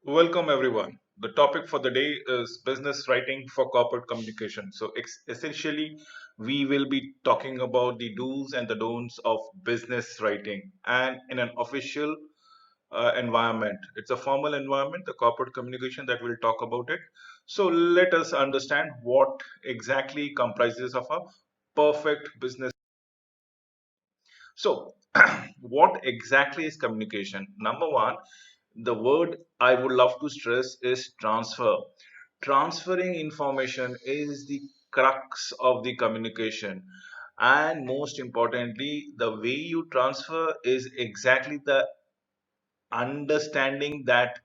Welcome, everyone. The topic for the day is business writing for corporate communication. So, essentially, we will be talking about the do's and the don'ts of business writing and in an official environment. It's a formal environment, the corporate communication that we'll talk about it. So, let us understand what exactly comprises of a perfect business. So, what exactly is communication? Number one, the word I would love to stress is transfer. Transferring information is the crux of the communication. And most importantly, the way you transfer is exactly the understanding that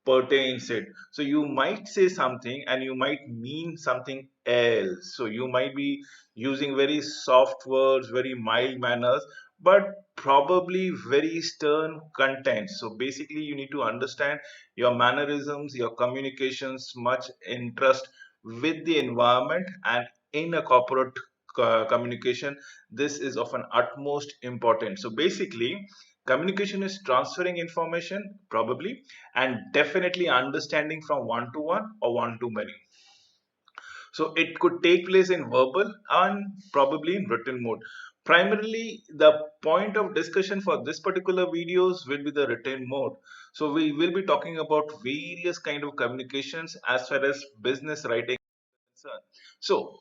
pertains it. So you might say something and you might mean something else. So you might be using very soft words, very mild manners, but probably very stern content. So basically, you need to understand your mannerisms, your communications, much interest with the environment and in a corporate communication. This is of an utmost importance. So basically, communication is transferring information, probably, and definitely understanding from one to one or one to many. So it could take place in verbal and probably in written mode. Primarily, the point of discussion for this particular videos will be the written mode. So we will be talking about various kind of communications as far as business writing concerned. So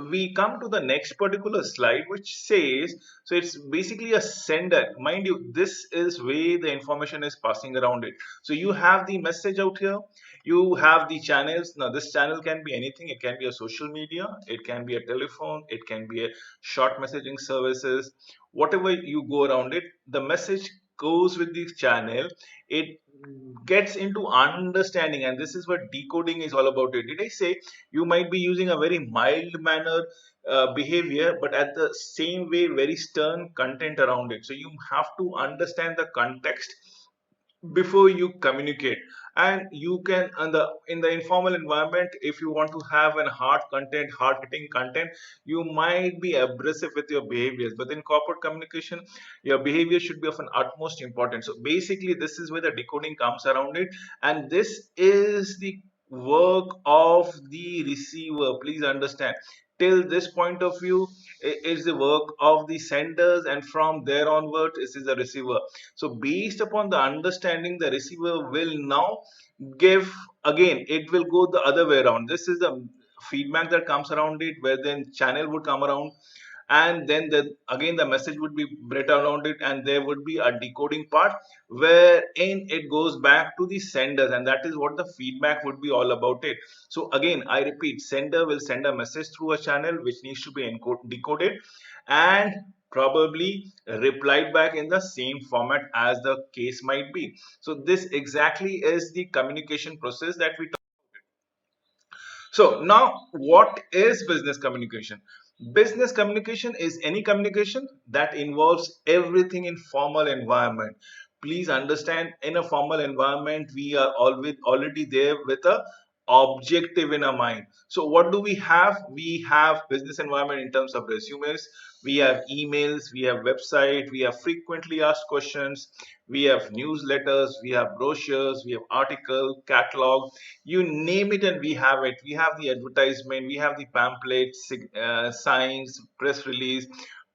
we come to the next particular slide, which says, so it's basically a sender. Mind you, this is where the information is passing around it. So you have the message out here, you have the channels. Now this channel can be anything. It can be a social media, it can be a telephone, it can be a short messaging services. Whatever you go around it, the message goes with the channel. It gets into understanding, and this is what decoding is all about. It did I say you might be using a very mild manner behavior, but at the same way very stern content around it. So you have to understand the context before you communicate. And you can in the informal environment, if you want to have an hard content, hard hitting content, you might be abrasive with your behaviors, but in corporate communication your behavior should be of an utmost importance. So basically, this is where the decoding comes around it, and this is the work of the receiver. Please understand, till this point of view, is the work of the senders, and from there onward, this is the receiver. So based upon the understanding, the receiver will now give, again it will go the other way around. This is the feedback that comes around it, where then channel would come around, and then again the message would be brought around it, and there would be a decoding part wherein it goes back to the senders, and that is what the feedback would be all about it. So again, I repeat, sender will send a message through a channel which needs to be decoded and probably replied back in the same format as the case might be. So this exactly is the communication process that we talk. So now, what is business communication? Business communication is any communication that involves everything in formal environment. Please understand, in a formal environment, we are always already there with a objective in our mind. So what do we have? We have business environment in terms of resumes, we have emails, we have website, we have frequently asked questions, we have newsletters, we have brochures, we have article, catalog, you name it and we have it. We have the advertisement, we have the pamphlets, signs, press release,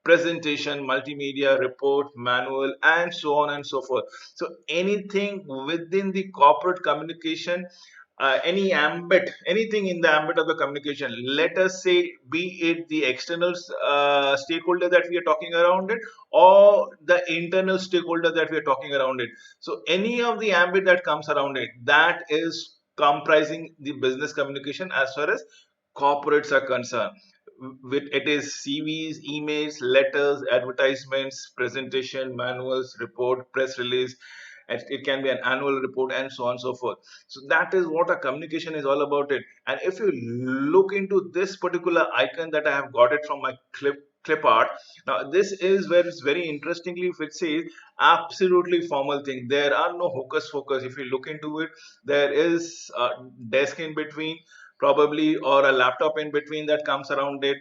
presentation, multimedia, report, manual, and so on and so forth. So anything within the corporate communication, any ambit, anything in the ambit of the communication, let us say, be it the external stakeholder that we are talking around it, or the internal stakeholder that we are talking around it. So any of the ambit that comes around it, that is comprising the business communication as far as corporates are concerned. With it is CVs, emails, letters, advertisements, presentation, manuals, report, press release, and it can be an annual report, and so on and so forth. So that is what a communication is all about it. And if you look into this particular icon that I have got it from my clip art, now this is where it's very interestingly, if it says absolutely formal thing, there are no hocus pocus. If you look into it, there is a desk in between, probably, or a laptop in between that comes around it.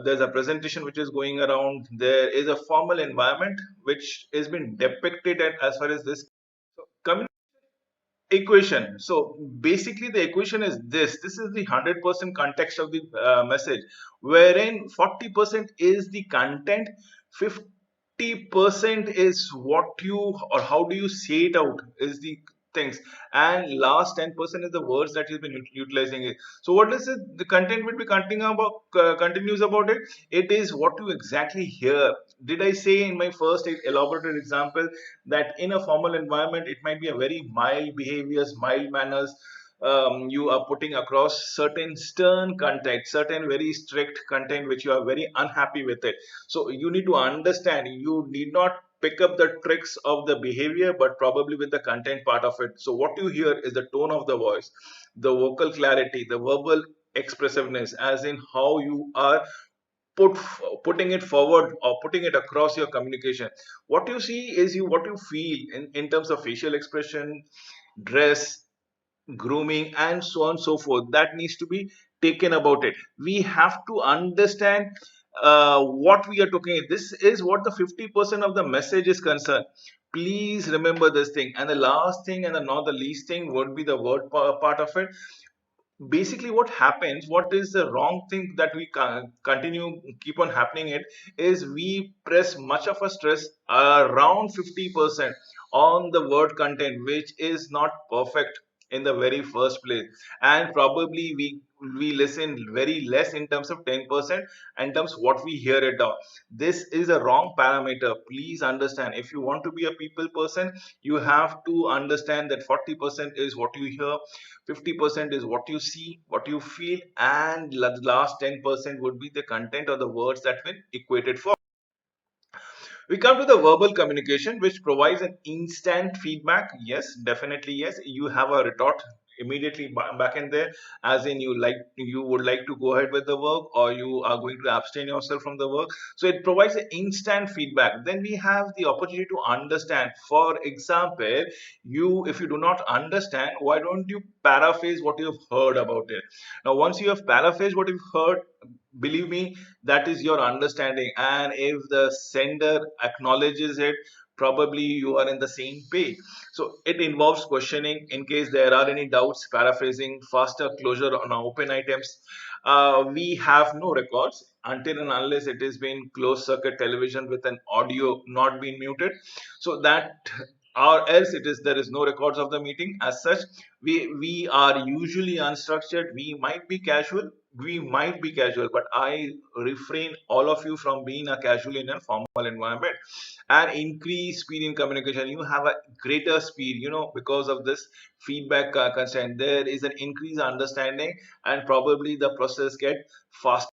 There's a presentation which is going around. There is a formal environment which has been depicted as far as this communication. equation. So basically, the equation is this. This is the 100% context of the message, wherein 40% is the content, 50% is what you or how do you say it out is the things, and last 10% is the words that you've been utilizing it. So what is it? The content will be continues about it. It is what you exactly hear. Did I say in my first elaborated example that in a formal environment it might be a very mild behaviors, mild manners, you are putting across certain stern content, certain very strict content which you are very unhappy with it. So you need to understand, you need not pick up the tricks of the behavior but probably with the content part of it. So what you hear is the tone of the voice, the vocal clarity, the verbal expressiveness, as in how you are putting it forward or putting it across your communication. What you see is you what you feel in terms of facial expression, dress, grooming, and so on and so forth. That needs to be taken about it. We have to understand what we are talking. This is what the 50% of the message is concerned. Please remember this thing. And the last thing, and the not the least thing, would be the word part of it. Basically what happens, what is the wrong thing that we continue keep on happening it, is we press much of a stress around 50% on the word content which is not perfect in the very first place, and probably we listen very less in terms of 10% in terms what we hear it down. This is a wrong parameter. Please understand, if you want to be a people person, you have to understand that 40% is what you hear, 50% is what you see, what you feel, and the last 10% would be the content or the words that been equated for. We come to the verbal communication, which provides an instant feedback. Yes, definitely, yes. You have a retort immediately back in there, as in you would like to go ahead with the work, or you are going to abstain yourself from the work. So it provides an instant feedback. Then we have the opportunity to understand. For example, you if you do not understand, why don't you paraphrase what you have heard about it? Now, once you have paraphrased what you've heard, believe me, that is your understanding, and if the sender acknowledges it, probably you are in the same page. So it involves questioning in case there are any doubts, paraphrasing, faster closure on open items. We have no records until and unless it is been closed circuit television with an audio not being muted, so that, or else it is there is no records of the meeting as such. We are usually unstructured, we might be casual, but I refrain all of you from being a casual in a formal environment. And increase speed in communication, you have a greater speed, because of this feedback consent, there is an increased understanding, and probably the process get faster.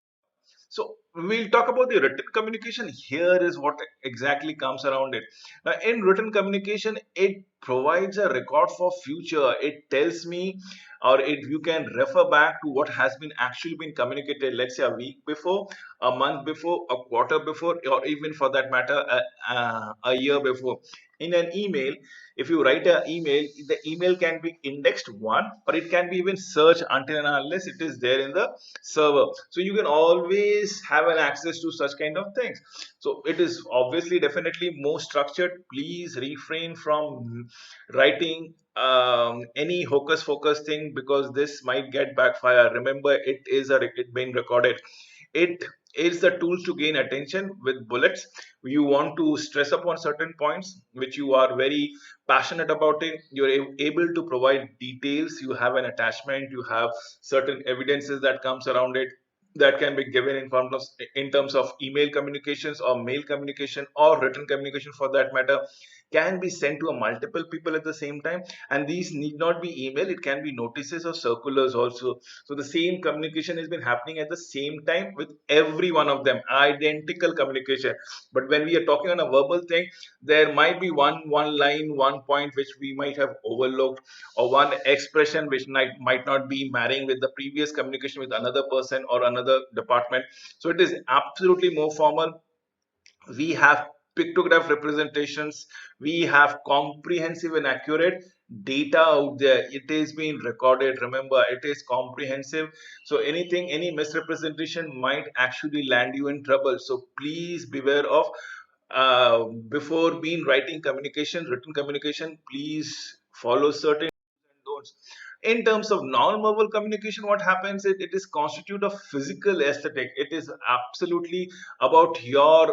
So we'll talk about the written communication. Here is what exactly comes around it. Now, in written communication, it provides a record for future. It tells me, or it you can refer back to what has been actually been communicated. Let's say a week before, a month before, a quarter before, or even for that matter, a year before. In an email, if you write an email, the email can be indexed one, or it can be even searched until and unless it is there in the server. So you can always have an access to such kind of things. So it is obviously definitely more structured. Please refrain from writing any hocus pocus thing, because this might get backfire. Remember, it being recorded. It is the tools to gain attention with bullets. You want to stress upon certain points which you are very passionate about it, you're able to provide details, you have an attachment, you have certain evidences that comes around it, that can be given in terms of email communications or mail communication or written communication for that matter, can be sent to a multiple people at the same time. And these need not be email, it can be notices or circulars also. So the same communication has been happening at the same time with every one of them, identical communication. But when we are talking on a verbal thing, there might be one line, one point which we might have overlooked, or one expression which might not be marrying with the previous communication with another person or another department. So it is absolutely more formal. We have pictograph representations, we have comprehensive and accurate data out there, it is being recorded, remember it is comprehensive. So any misrepresentation might actually land you in trouble. So please beware of, before being writing communication, written communication, please follow certain In terms of non-verbal communication, what happens is it is constitute of physical aesthetic. It is absolutely about your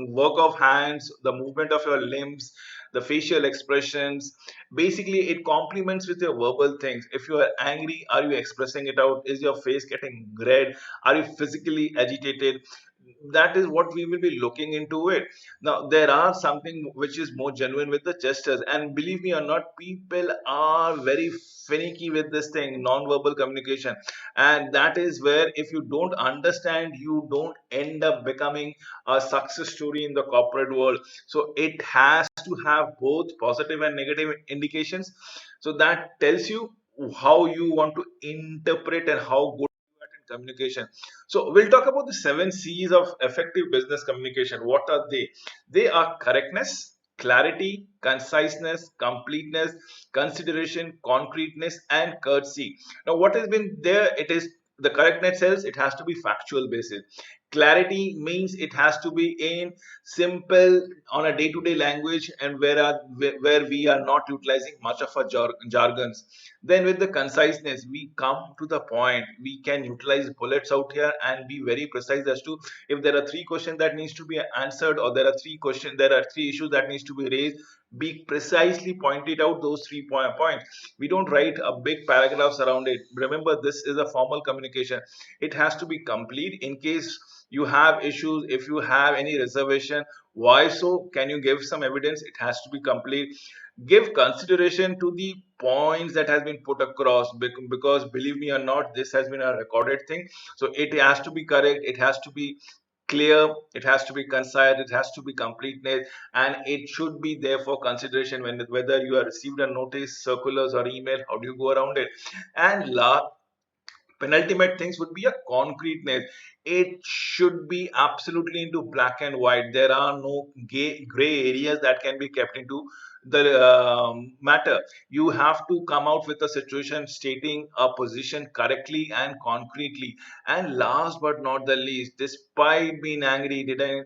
work of hands, the movement of your limbs, the facial expressions. Basically it complements with your verbal things. If you are angry, are you expressing it out? Is your face getting red? Are you physically agitated? That is what we will be looking into it. Now there are something which is more genuine with the gestures, and believe me or not, people are very finicky with this thing, non-verbal communication. And that is where, if you don't understand, you don't end up becoming a success story in the corporate world. So it has to have both positive and negative indications. So that tells you how you want to interpret and how good communication. So we'll talk about the 7 C's of effective business communication. What are they? They are correctness, clarity, conciseness, completeness, consideration, concreteness, and courtesy. Now, what has been there? It is the correctness says it has to be factual basis. Clarity means it has to be in simple, on a day-to-day language, and where we are not utilizing much of a jargons. Then with the conciseness, we come to the point. We can utilize bullets out here and be very precise as to, if there are three questions that needs to be answered, or there are three issues that needs to be raised, be precisely pointed out those points. We don't write a big paragraphs around it. Remember, this is a formal communication. It has to be complete. In case you have issues, if you have any reservation, why so, can you give some evidence? It has to be complete. Give consideration to the points that has been put across, because believe me or not, this has been a recorded thing. So it has to be correct, it has to be clear, it has to be concise, it has to be completeness, and it should be there for consideration when, whether you have received a notice, circulars, or email, how do you go around it. And penultimate things would be a concreteness. It should be absolutely into black and white. There are no gray areas that can be kept into the matter. You have to come out with a situation stating a position correctly and concretely. And last but not the least, despite being angry, did I,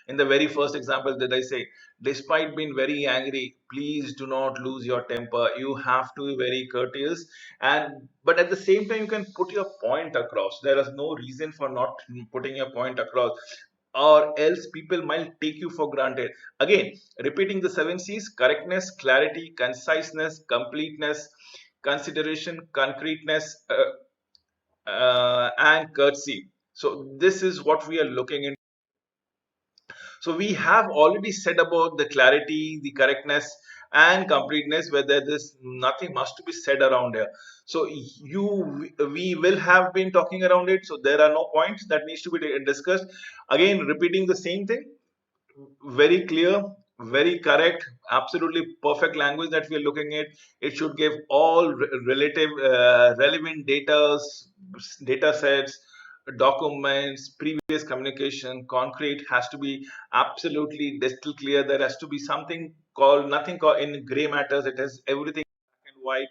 in the very first example, did I say, despite being very angry, please do not lose your temper. You have to be very courteous, and but at the same time, you can put your point across. There is no reason for not putting your point across, or else people might take you for granted. Again, repeating the 7 C's: correctness, clarity, conciseness, completeness, consideration, concreteness, and courtesy. So this is what we are looking into. So we have already said about the clarity, the correctness, and completeness, where there is nothing much to be said around here. So we will have been talking around it. So there are no points that needs to be discussed. Again, repeating the same thing, very clear, very correct, absolutely perfect language that we are looking at. It should give all relative relevant data sets, documents, previous communication, concrete, has to be absolutely crystal clear. There has to be something called, nothing called in gray matters. It has everything black and white.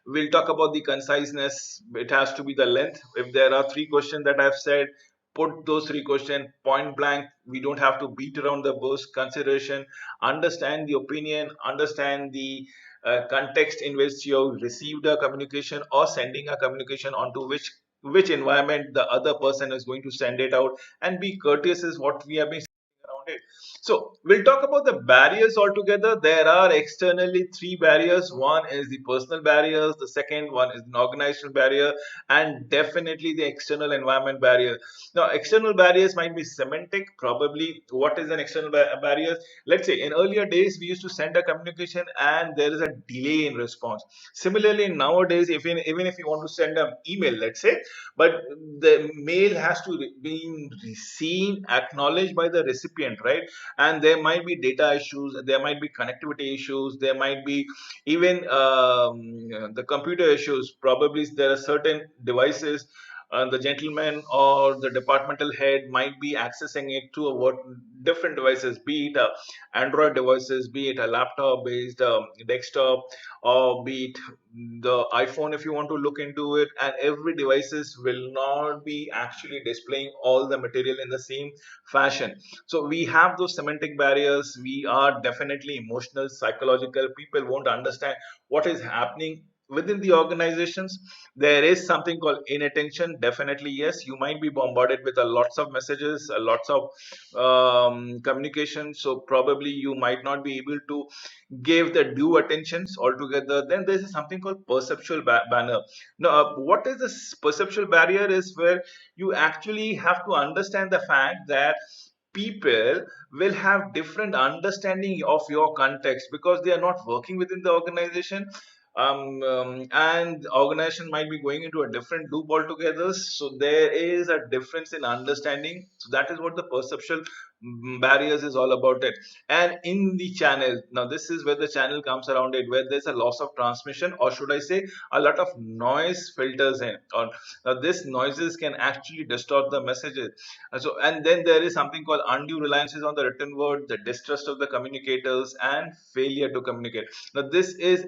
We'll talk about the conciseness. It has to be the length. If there are three questions that I've said, put those three questions point blank. We don't have to beat around the bush. Consideration, understand the opinion, understand the context in which you received a communication or sending a communication, onto which environment the other person is going to send it out, and be courteous is what we have been around it. So we'll talk about the barriers altogether. There are externally three barriers. One is the personal barriers, the second one is an organizational barrier, and definitely the external environment barrier. Now, external barriers might be semantic. Probably, what is an external barrier? Let's say in earlier days we used to send a communication and there is a delay in response. Similarly, nowadays, even if you want to send an email, let's say, but the mail has to be received, acknowledged by the recipient, right? And there might be data issues, there might be connectivity issues, there might be even the computer issues. Probably there are certain devices, the gentleman or the departmental head might be accessing it through what different devices, be it Android devices, be it a laptop based desktop, or be it the iPhone, if you want to look into it. And every devices will not be actually displaying all the material in the same fashion. So we have those semantic barriers. We are definitely emotional, psychological. People won't understand what is happening within the organizations there is something called inattention. Definitely yes, you might be bombarded with a lots of messages, a lots of communication, so probably you might not be able to give the due attentions altogether. Then there's something called perceptual banner. Now what is this perceptual barrier is where you actually have to understand the fact that people will have different understanding of your context because they are not working within the organization, and the organization might be going into a different loop altogether, so there is a difference in understanding. So that is what the perceptual barriers is all about it. And in the channel, now this is where the channel comes around it, where there's a loss of transmission, or should I say a lot of noise filters in, or now this noises can actually distort the messages. And then there is something called undue reliances on the written word, the distrust of the communicators, and failure to communicate. Now, this is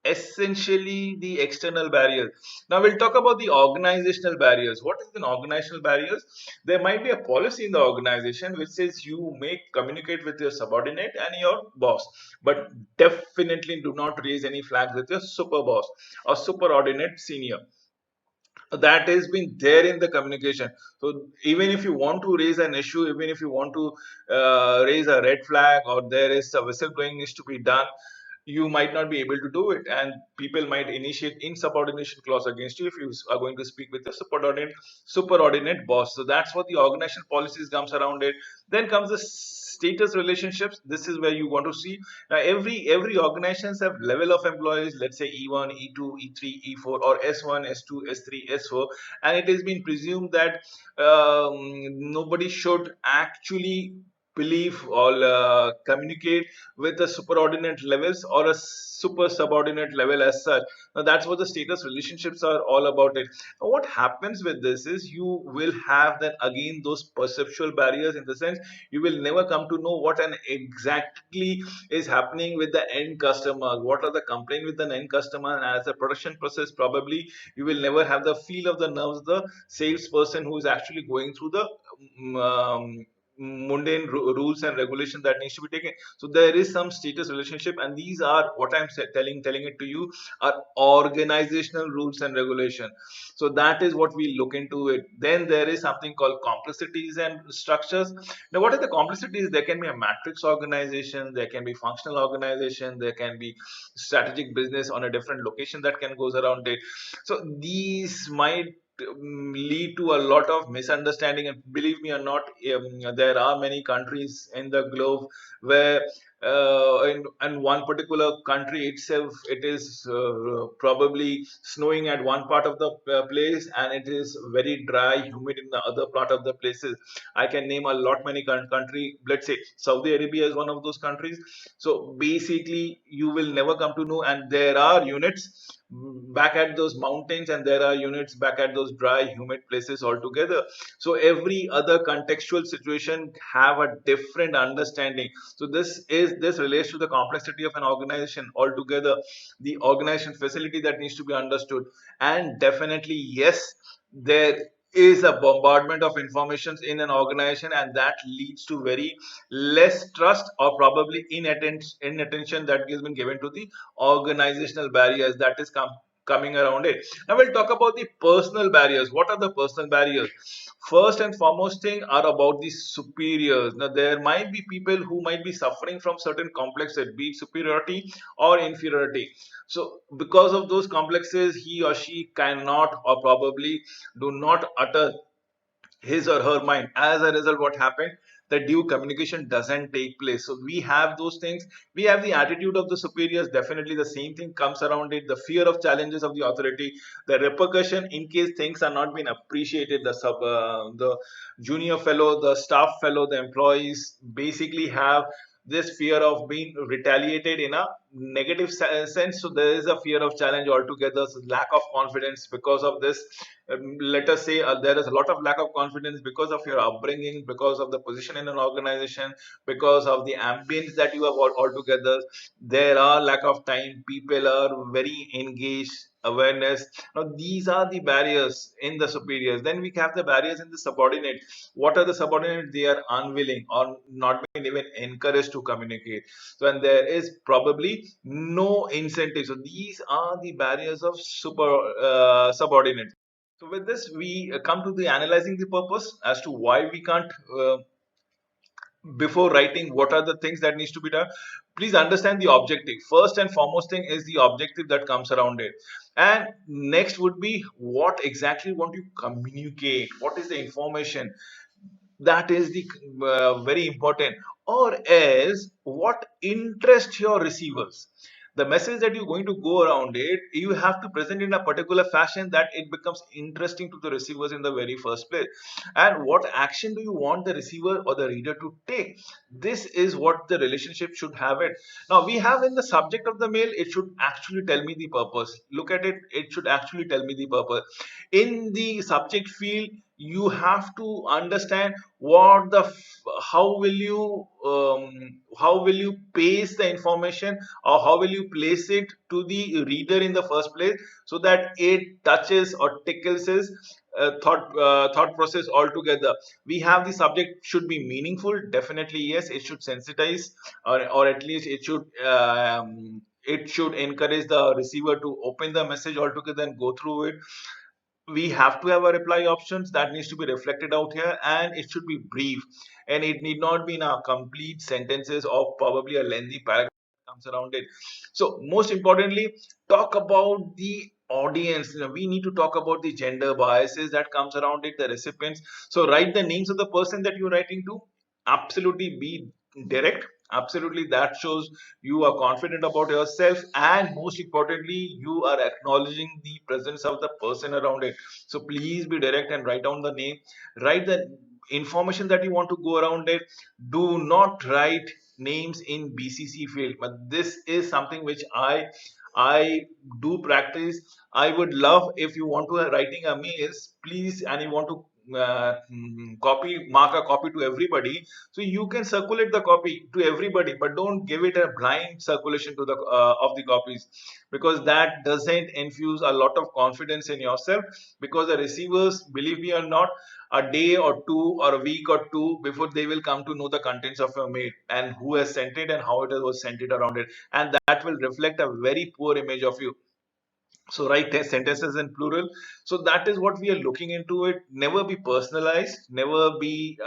essentially the external barriers. Now, we'll talk about the organizational barriers. What is an organizational barriers? There might be a policy in the organization which says you may communicate with your subordinate and your boss, but definitely do not raise any flags with your super boss or superordinate senior. That has been there in the communication. So even if you want to raise an issue, even if you want to raise a red flag, or there is a whistleblowing needs to be done, you might not be able to do it, and people might initiate insubordination clause against you if you are going to speak with your superordinate boss. So that's what the organization policies comes around it. Then comes the status relationships. This is where you want to see, now every organizations have level of employees, let's say E1, E2, E3, E4, or S1, S2, S3, S4, and it has been presumed that nobody should actually believe or communicate with the superordinate levels or a super subordinate level as such. Now that's what the status relationships are all about it. Now what happens with this is you will have then again those perceptual barriers, in the sense you will never come to know what an exactly is happening with the end customer, what are the complaint with an end customer, and as a production process probably you will never have the feel of the nerves of the salesperson who is actually going through the mundane rules and regulations that needs to be taken. So there is some status relationship, and these are what I'm telling it to you are organizational rules and regulation. So that is what we look into it. Then there is something called complexities and structures. Now what are the complexities? There can be a matrix organization, there can be functional organization, there can be strategic business on a different location that can goes around it. So these might lead to a lot of misunderstanding, and believe me or not, there are many countries in the globe where in one particular country itself it is probably snowing at one part of the place, and it is very dry humid in the other part of the places. I can name a lot many country, let's say Saudi Arabia is one of those countries. So basically you will never come to know, and there are units back at those mountains, and there are units back at those dry humid places altogether. So every other contextual situation have a different understanding. So this relates to the complexity of an organization altogether, the organization facility that needs to be understood. And definitely yes, there is a bombardment of informations in an organization, and that leads to very less trust, or probably inattention that has been given to the organizational barriers that is coming around it. Now we'll talk about the personal barriers. What are the personal barriers? First and foremost thing are about the superiors. Now there might be people who might be suffering from certain complexes, be it superiority or inferiority. So because of those complexes, he or she cannot or probably do not utter his or her mind. As a result, what happened, the due communication doesn't take place. So we have those things. We have the attitude of the superiors. Definitely the same thing comes around it, the fear of challenges of the authority, the repercussion in case things are not being appreciated. The junior fellow, the staff fellow, the employees basically have this fear of being retaliated in a negative sense. So there is a fear of challenge altogether, so lack of confidence because of this. Let us say there is a lot of lack of confidence because of your upbringing, because of the position in an organization, because of the ambience that you have altogether. There are lack of time, people are very engaged, awareness. Now these are the barriers in the superiors. Then we have the barriers in the subordinate. What are the subordinates? They are unwilling or not being even encouraged to communicate. So and there is probably no incentive. So these are the barriers of subordinate. So with this, we come to the analyzing the purpose as to why we can't. Before writing, what are the things that needs to be done? Please understand the objective. First and foremost thing is the objective that comes around it, and next would be what exactly want you communicate, what is the information that is the very important, or else what interest your receivers. The message that you're going to go around it, you have to present in a particular fashion that it becomes interesting to the receivers in the very first place. And what action do you want the receiver or the reader to take? This is what the relationship should have it. Now we have in the subject of the mail, it should actually tell me the purpose. Look at it, it should actually tell me the purpose. In the subject field, you have to understand what the how will you paste the information, or how will you place it to the reader in the first place, so that it touches or tickles his thought process altogether. We have the subject should be meaningful, definitely yes. It should sensitize, or at least it should encourage the receiver to open the message altogether and go through it. We have to have a reply options that needs to be reflected out here, and it should be brief, and it need not be in a complete sentences or probably a lengthy paragraph comes around it. So most importantly, talk about the audience. We need to talk about the gender biases that comes around it, the recipients. So write the names of the person that you're writing to. Absolutely be direct. Absolutely, that shows you are confident about yourself, and most importantly, you are acknowledging the presence of the person around it. So please be direct and write down the name, write the information that you want to go around it. Do not write names in BCC field, but this is something which I do practice. I would love, if you want to writing a mails, please, and you want to mark a copy to everybody, so you can circulate the copy to everybody, but don't give it a blind circulation to the of the copies, because that doesn't infuse a lot of confidence in yourself. Because the receivers, believe me or not, a day or two or a week or two before, they will come to know the contents of your mail and who has sent it and how it was sent it around it, and that will reflect a very poor image of you. So write sentences in plural. So that is what we are looking into it. Never be personalized, never be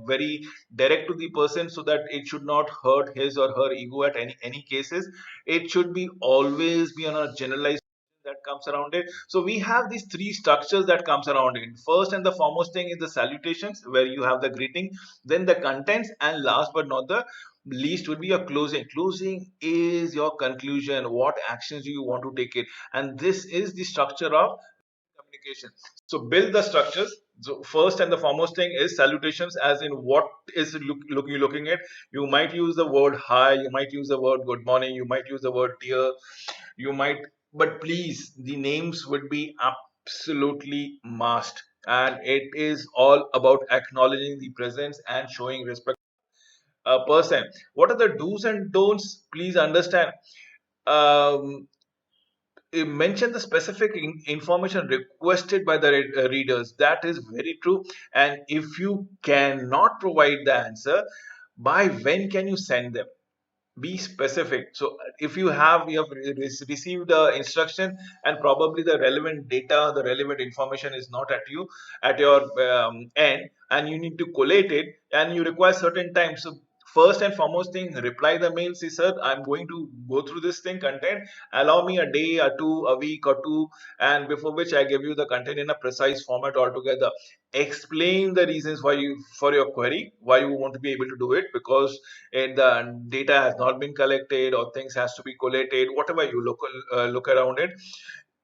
very direct to the person, so that it should not hurt his or her ego at any cases. It should be always be on a generalized that comes around it. So we have these three structures that comes around it. First and the foremost thing is the salutations, where you have the greeting, then the contents, and last but not the least would be your closing. Closing is your conclusion, what actions do you want to take it, and this is the structure of communication. So build the structures. So first and the foremost thing is salutations, as in what is you looking at. You might use the word hi, you might use the word good morning, you might use the word dear, you might, but please, the names would be absolutely must, and it is all about acknowledging the presence and showing respect a person. What are the do's and don'ts? Please understand. Um, mention the specific information requested by the readers. That is very true. And if you cannot provide the answer, by when can you send them? Be specific. So you have received the instruction, and probably the relevant data, the relevant information is not at you at your end, and you need to collate it, and you require certain time. So first and foremost thing, reply the mail, say sir, I'm going to go through this thing content, allow me a day or two, a week or two, and before which I give you the content in a precise format altogether. Explain the reasons why you, for your query, why you want to be able to do it, because the data has not been collected, or things has to be collated, whatever you look around it.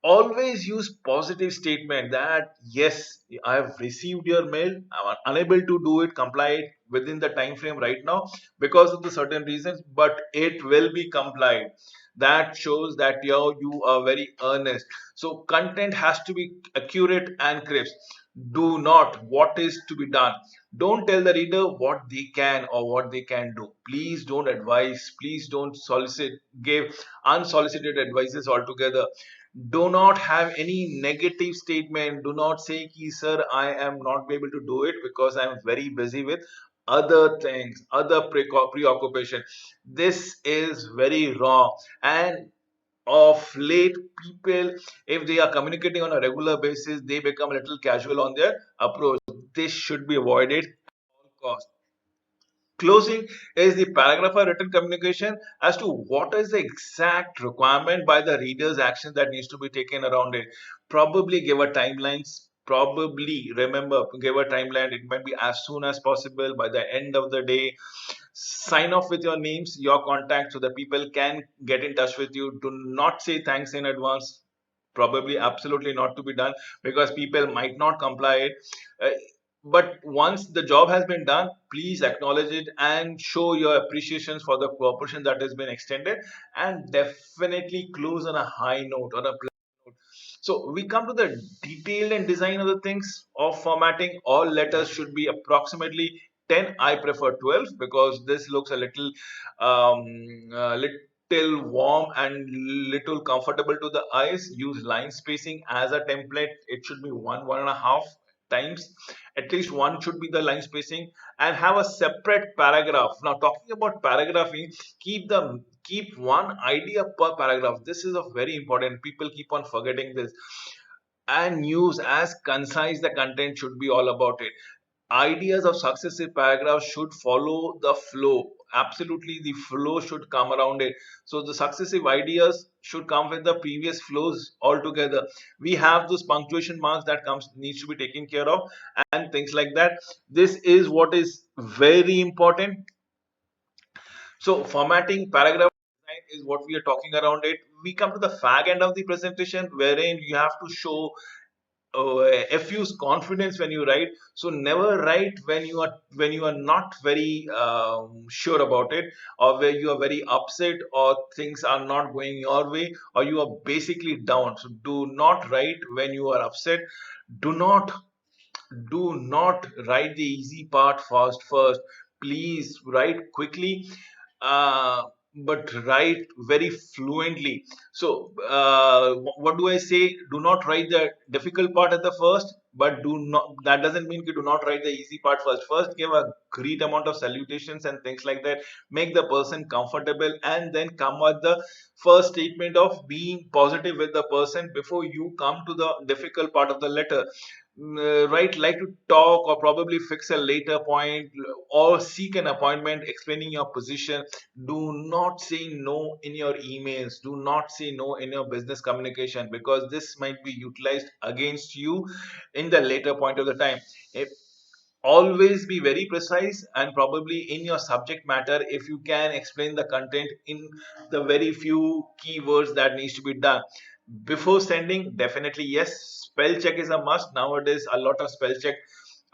Always use positive statement that yes, I have received your mail, I'm unable to do it, comply it within the time frame right now because of the certain reasons, but it will be complied. That shows that you are very earnest. So content has to be accurate and crisp. Do not what is to be done. Don't tell the reader what they can or what they can do. Please don't advise, please don't solicit, give unsolicited advices altogether. Do not have any negative statement. Do not say ki sir, I am not be able to do it because I am very busy with other things, other preoccupation. This is very wrong. And of late, people, if they are communicating on a regular basis, they become a little casual on their approach. This should be avoided at all costs. Closing is the paragraph or written communication as to what is the exact requirement by the reader's action that needs to be taken around it. Probably give a timelines. Probably remember, give a timeline. It might be as soon as possible by the end of the day. Sign off with your names, your contacts, so that people can get in touch with you. Do not say thanks in advance. Probably absolutely not to be done, because people might not comply it. Uh, but once the job has been done, please acknowledge it and show your appreciations for the cooperation that has been extended, and definitely close on a high note or a pleasant note. So we come to the detailed and design of the things of formatting. All letters should be approximately 10. I prefer 12 because this looks a little little warm and little comfortable to the eyes. Use line spacing as a template. It should be one and a half times. At least one should be the line spacing, and have a separate paragraph. Now, talking about paragraphing, keep one idea per paragraph. This is a very important. People keep on forgetting this. And use as concise the content should be all about it. Ideas of successive paragraphs should follow the flow. Absolutely, the flow should come around it. So the successive ideas should come with the previous flows altogether. We have those punctuation marks that comes needs to be taken care of, and things like that. This is what is very important. So formatting paragraph design is what we are talking around it. We come to the fag end of the presentation, wherein you have to show effuse confidence when you write. So never write when you are not very sure about it, or where you are very upset, or things are not going your way, or you are basically down. So do not write when you are upset. Do not do not write the easy part first. Please write quickly, uh, but write very fluently. So what do I say? Do not write the difficult part at the first, but do not, that doesn't mean you do not write the easy part first. Give a great amount of salutations and things like that. Make the person comfortable, and then come with the first statement of being positive with the person before you come to the difficult part of the letter. Right, like to talk or probably fix a later point, or seek an appointment explaining your position. Do not say no in your emails. Do not say no in your business communication, because this might be utilized against you in the later point of the time. If always be very precise, and probably in your subject matter, if you can explain the content in the very few keywords that needs to be done before sending. Definitely yes, spell check is a must. Nowadays a lot of spell check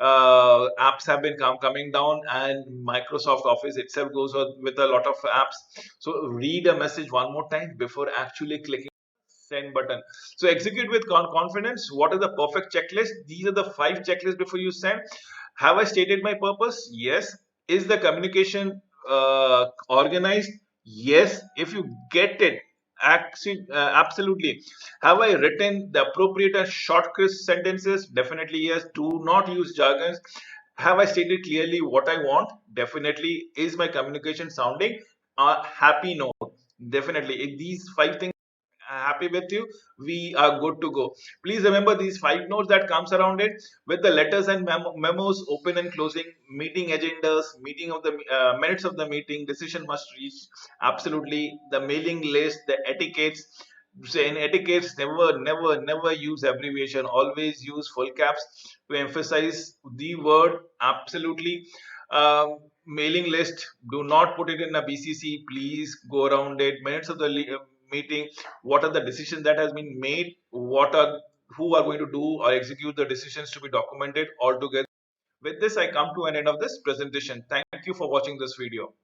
apps have been coming down, and Microsoft Office itself goes with a lot of apps. So read a message one more time before actually clicking send button. So execute with confidence. What is the perfect checklist? These are the 5 checklists before you send. Have I stated my purpose? Yes. Is the communication organized? Yes. If you get it, absolutely. Have I written the appropriate and short, crisp sentences? Definitely yes. Do not use jargons. Have I stated clearly what I want? Definitely. Is my communication sounding a happy note? Definitely. If these 5 things happy with you, we are good to go. Please remember these 5 notes that comes around it, with the letters and memos, open and closing, meeting agendas, meeting of the minutes of the meeting, decision must reach. Absolutely. The mailing list, the etiquettes. So in etiquettes, never use abbreviation. Always use full caps to emphasize the word. Absolutely. Mailing list, do not put it in a BCC. Please go around it. Minutes of the meeting, what are the decisions that has been made, what are who are going to do or execute the decisions to be documented all together. With this, I come to an end of this presentation. Thank you for watching this video.